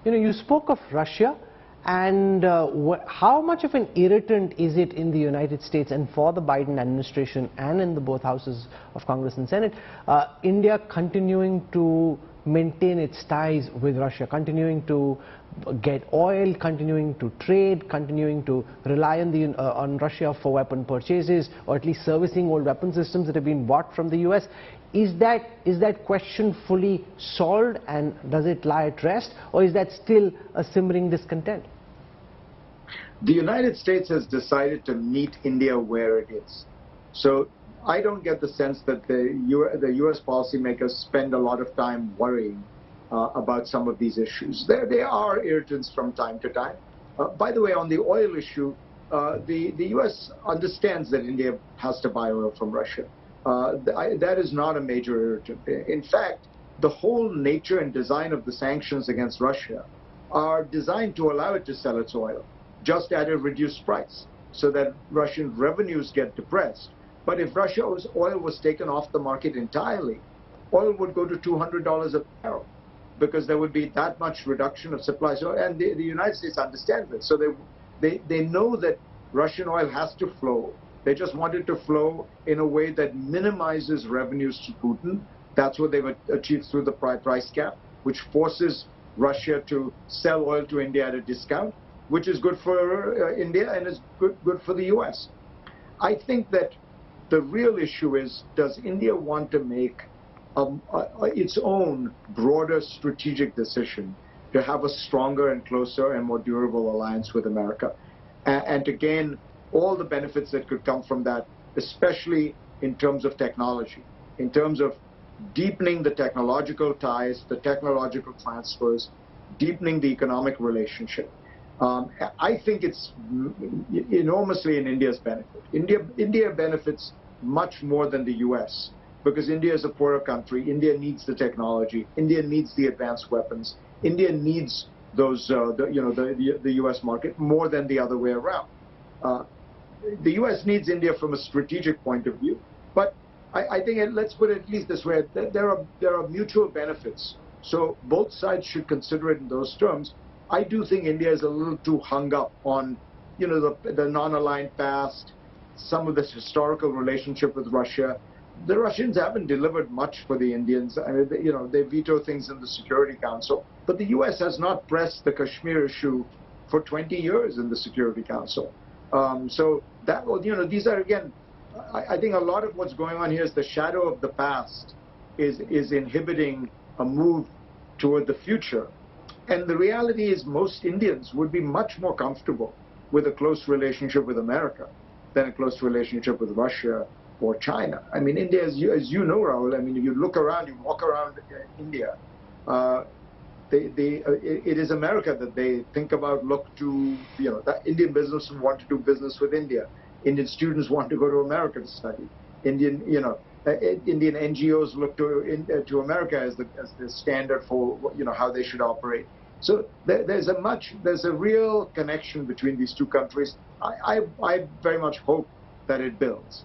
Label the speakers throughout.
Speaker 1: You spoke of Russia, and how much of an irritant is it in the United States and for the Biden administration and in the both houses of Congress and Senate, India continuing to maintain its ties with Russia, continuing to get oil, continuing to trade, continuing to rely on Russia for weapon purchases, or at least servicing old weapon systems that have been bought from the US. Is that question fully solved, and does it lie at rest, or is that still a simmering discontent?
Speaker 2: The United States has decided to meet India where it is. So I don't get the sense that the U.S. policymakers spend a lot of time worrying about some of these issues. There are irritants from time to time. By the way, on the oil issue, the U.S. understands that India has to buy oil from Russia. That is not a major irritant. In fact, the whole nature and design of the sanctions against Russia are designed to allow it to sell its oil, just at a reduced price, so that Russian revenues get depressed. But if Russia's oil was taken off the market entirely, oil would go to $200 a barrel, because there would be that much reduction of supply. So, and the United States understands this. So they know that Russian oil has to flow. They just want it to flow in a way that minimizes revenues to Putin. That's what they've achieved through the price cap, which forces Russia to sell oil to India at a discount, which is good for India and is good for the U.S. I think that the real issue is, does India want to make its own broader strategic decision to have a stronger and closer and more durable alliance with America, and to gain all the benefits that could come from that, especially in terms of technology, in terms of deepening the technological ties, the technological transfers, deepening the economic relationship. I think it's enormously in India's benefit. India benefits much more than the U.S. because India is a poorer country. India needs the technology. India needs the advanced weapons. India needs those, the U.S. market more than the other way around. The U.S. needs India from a strategic point of view, but I think, let's put it at least this way, there are mutual benefits. So both sides should consider it in those terms. I do think India is a little too hung up on, the non-aligned past, some of this historical relationship with Russia. The Russians haven't delivered much for the Indians. I mean, they veto things in the Security Council, but the U.S. has not pressed the Kashmir issue for 20 years in the Security Council. So that, these are, again, I think a lot of what's going on here is the shadow of the past is inhibiting a move toward the future. And the reality is most Indians would be much more comfortable with a close relationship with America than a close relationship with Russia or China. I mean, India, as you know, Rahul, I mean, if you look around, you walk around India, it is America that they think about, look to, the Indian business want to do business with India. Indian students want to go to America to study. Indian NGOs look to America as the standard for how they should operate. So there's a real connection between these two countries. I very much hope that it builds.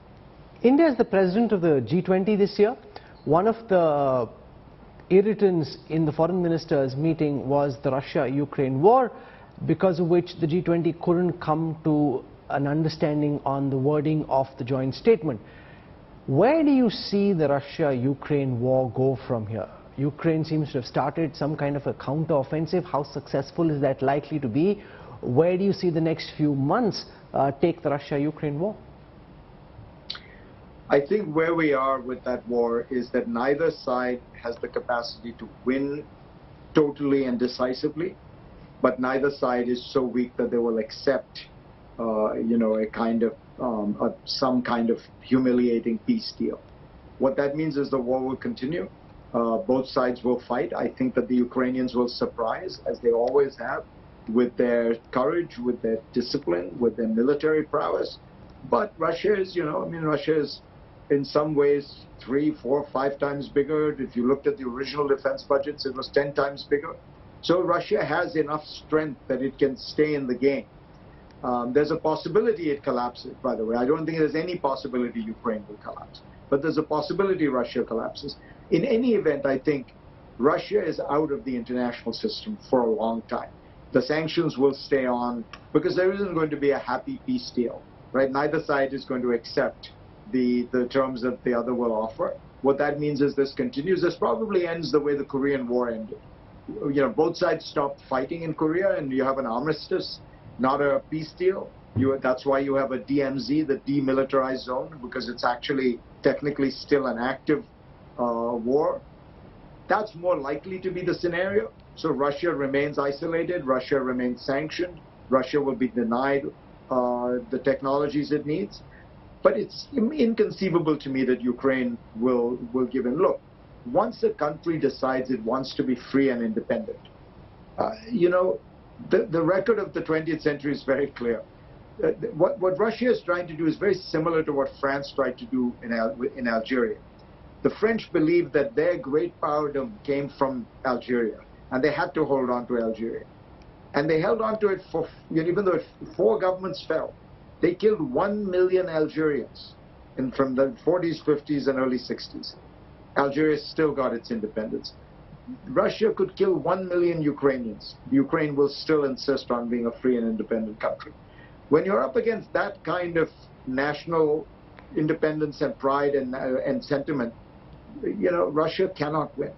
Speaker 1: India is the president of the G20 this year. One of the irritants in the foreign ministers meeting was the Russia-Ukraine war, because of which the G20 couldn't come to an understanding on the wording of the joint statement. Where do you see the Russia-Ukraine war go from here? Ukraine seems to have started some kind of a counter-offensive. How successful is that likely to be? Where do you see the next few months take the Russia-Ukraine war?
Speaker 2: I think where we are with that war is that neither side has the capacity to win totally and decisively, but neither side is so weak that they will accept, a kind of some kind of humiliating peace deal. What that means is the war will continue. Both sides will fight. I think that the Ukrainians will surprise, as they always have, with their courage, with their discipline, with their military prowess. But Russia is, Russia is in some ways 3, 4, 5 times bigger. If you looked at the original defense budgets, it was 10 times bigger. So Russia has enough strength that it can stay in the game. There's a possibility it collapses, by the way. I don't think there's any possibility Ukraine will collapse. But there's a possibility Russia collapses. In any event, I think Russia is out of the international system for a long time. The sanctions will stay on because there isn't going to be a happy peace deal, right? Neither side is going to accept the terms that the other will offer. What that means is this continues. This probably ends the way the Korean War ended. You know, both sides stop fighting in Korea and you have an armistice, not a peace deal. That's why you have a DMZ, the demilitarized zone, because it's actually technically still an active war. That's more likely to be the scenario. So Russia remains isolated, Russia remains sanctioned, Russia will be denied the technologies it needs. But it's inconceivable to me that Ukraine will give in. Look, once a country decides it wants to be free and independent, you know, the record of the 20th century is very clear. What Russia is trying to do is very similar to what France tried to do in Algeria. The French believed that their great powerdom came from Algeria, and they had to hold on to Algeria. And they held on to it for, you know, even though 4 governments fell. They killed 1 million Algerians from the 40s, 50s, and early 60s. Algeria still got its independence. Russia could kill 1 million Ukrainians. Ukraine will still insist on being a free and independent country. When you're up against that kind of national independence and pride and sentiment, you know, Russia cannot win.